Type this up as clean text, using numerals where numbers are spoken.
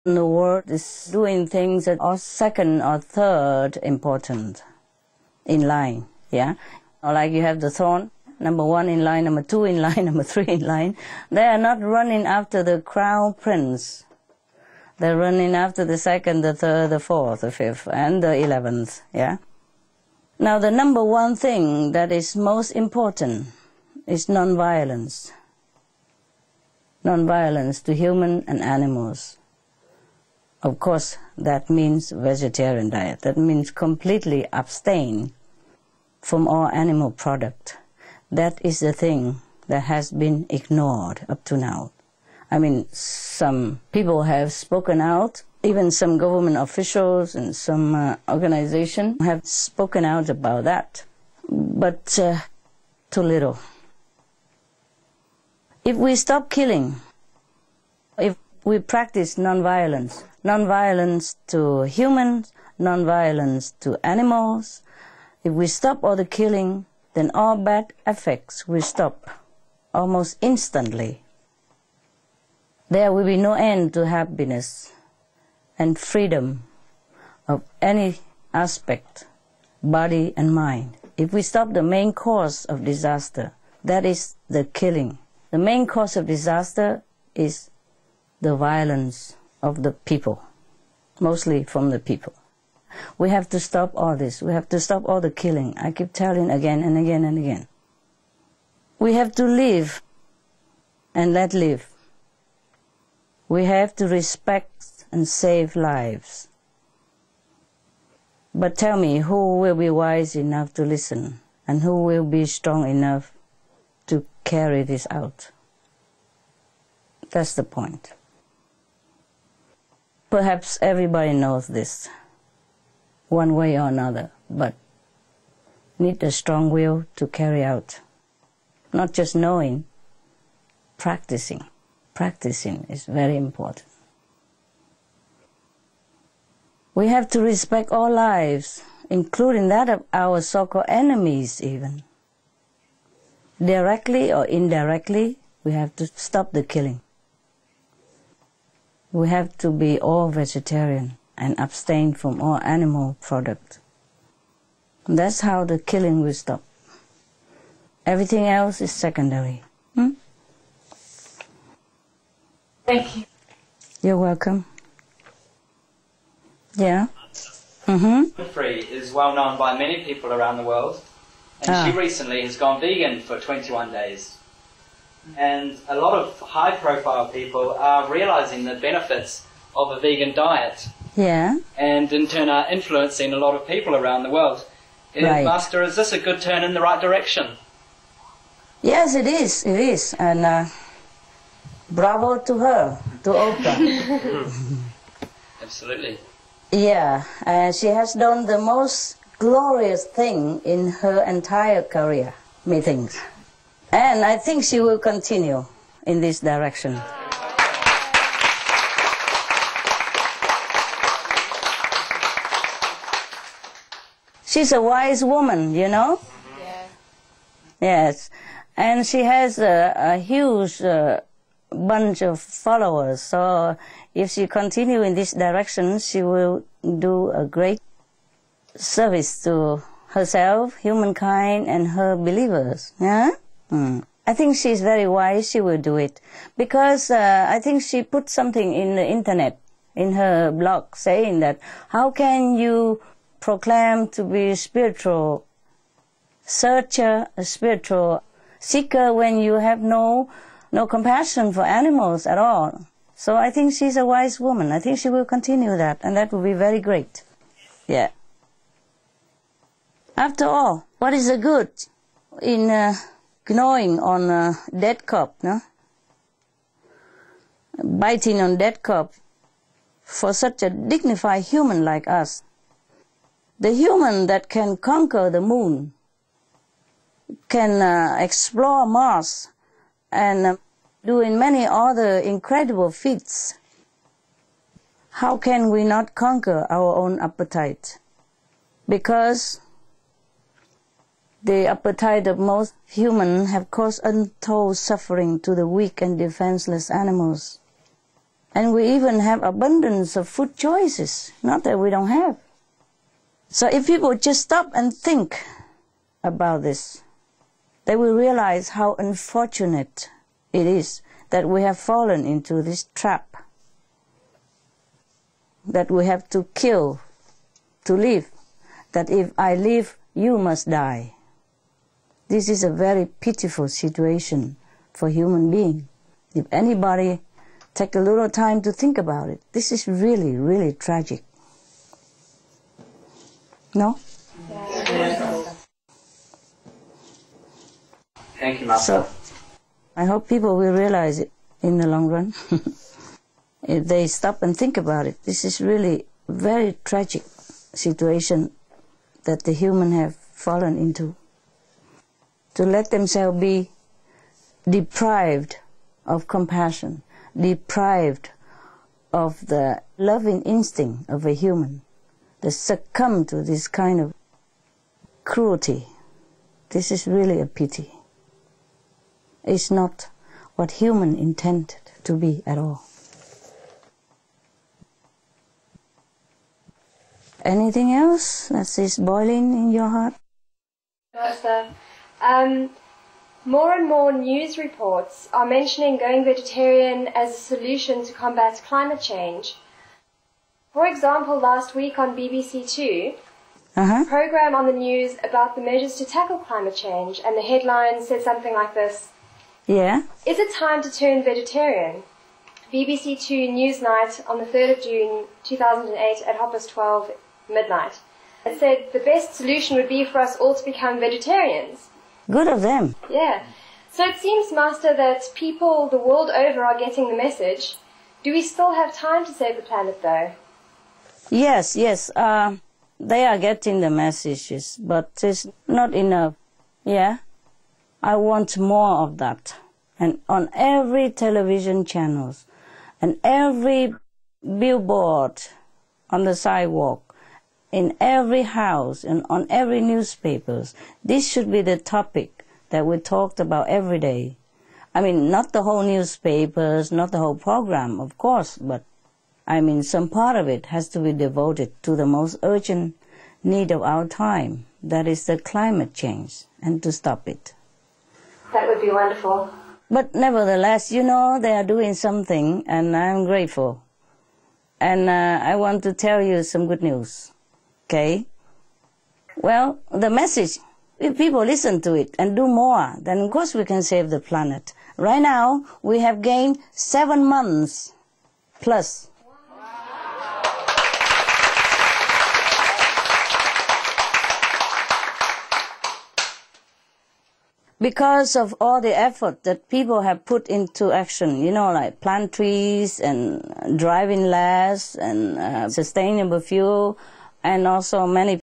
The world is doing things that are second or third important in line, yeah? Or like you have the throne, number 1 in line, number 2 in line, number 3 in line. They are not running after the crown prince. They're running after the 2nd, the 3rd, the 4th, the 5th, and the 11th, yeah? Now the number 1 thing that is most important is non-violence. Non-violence to human and animals. Of course, that means vegetarian diet. That means completely abstain from all animal product. That is the thing that has been ignored up to now. I mean, some people have spoken out, even some government officials and some organizations have spoken out about that, but too little. If we stop killing, if we practice non-violence, non-violence to humans, non-violence to animals, if we stop all the killing, then all bad effects will stop almost instantly. There will be no end to happiness and freedom of any aspect, body and mind. If we stop the main cause of disaster, that is the killing. The main cause of disaster is the violence of the people, mostly from the people. We have to stop all this. We have to stop all the killing. I keep telling again and again and again. We have to live and let live. We have to respect and save lives. But tell me, who will be wise enough to listen, and who will be strong enough to carry this out? That's the point. Perhaps everybody knows this, one way or another, but need a strong will to carry out. Not just knowing, practicing. Practicing is very important. We have to respect all lives, including that of our so-called enemies even. Directly or indirectly, we have to stop the killing. We have to be all vegetarian and abstain from all animal product. That's how the killing will stop. Everything else is secondary. Thank you. You're welcome. Yeah. Free is well known by many people around the world, and she recently has gone vegan for 21 days. And a lot of high-profile people are realizing the benefits of a vegan diet. Yeah. And in turn are influencing a lot of people around the world. Right. Master, is this a good turn in the right direction? Yes, it is. It is. And bravo to her, to Oprah. Absolutely. Yeah, she has done the most glorious thing in her entire career, methinks. And I think she will continue in this direction. She's a wise woman, you know? Yeah. Yes, and she has a huge bunch of followers, so if she continue in this direction, she will do a great service to herself, humankind, and her believers. Yeah? I think she's very wise. She will do it because I think she put something in the internet, in her blog, saying that how can you proclaim to be a spiritual searcher, a spiritual seeker, when you have no compassion for animals at all. So I think she's a wise woman. I think she will continue that, and that will be very great. Yeah. After all, what is the good in gnawing on a dead corpse, no? Biting on dead corpse for such a dignified human like us? The human that can conquer the moon, can explore Mars, and doing many other incredible feats. How can we not conquer our own appetite? Because the appetite of most humans have caused untold suffering to the weak and defenseless animals. And we even have abundance of food choices, not that we don't have. So if people just stop and think about this, they will realize how unfortunate it is that we have fallen into this trap, that we have to kill to live, that if I live, you must die. This is a very pitiful situation for human beings. If anybody take a little time to think about it, this is really, really tragic. No? Thank you, Master. So, I hope people will realize it in the long run. If they stop and think about it, this is really a very tragic situation that the human have fallen into. To let themselves be deprived of compassion, deprived of the loving instinct of a human, they succumb to this kind of cruelty. This is really a pity. It's not what human intended to be at all. Anything else that is boiling in your heart? Master, more and more news reports are mentioning going vegetarian as a solution to combat climate change. For example, last week on BBC Two, a program on the news about the measures to tackle climate change, and the headline said something like this: Yeah? Is it time to turn vegetarian? BBC Two Newsnight on the 3rd of June 2008 at 12:30 midnight. It said the best solution would be for us all to become vegetarians. Good of them. Yeah. So it seems, Master, that people the world over are getting the message. Do we still have time to save the planet, though? Yes. They are getting the messages, but it's not enough. Yeah? I want more of that. And on every television channels, and every billboard on the sidewalk, in every house and on every newspapers, this should be the topic that we talked about every day. I mean, not the whole newspapers, not the whole program, of course, but I mean, some part of it has to be devoted to the most urgent need of our time, that is the climate change, and to stop it. That would be wonderful. But nevertheless, you know, they are doing something, and I'm grateful. And I want to tell you some good news. Okay? Well, the message, if people listen to it and do more, then of course we can save the planet. Right now, we have gained 7 months plus. Because of all the effort that people have put into action, you know, like plant trees and driving less and sustainable fuel, and also many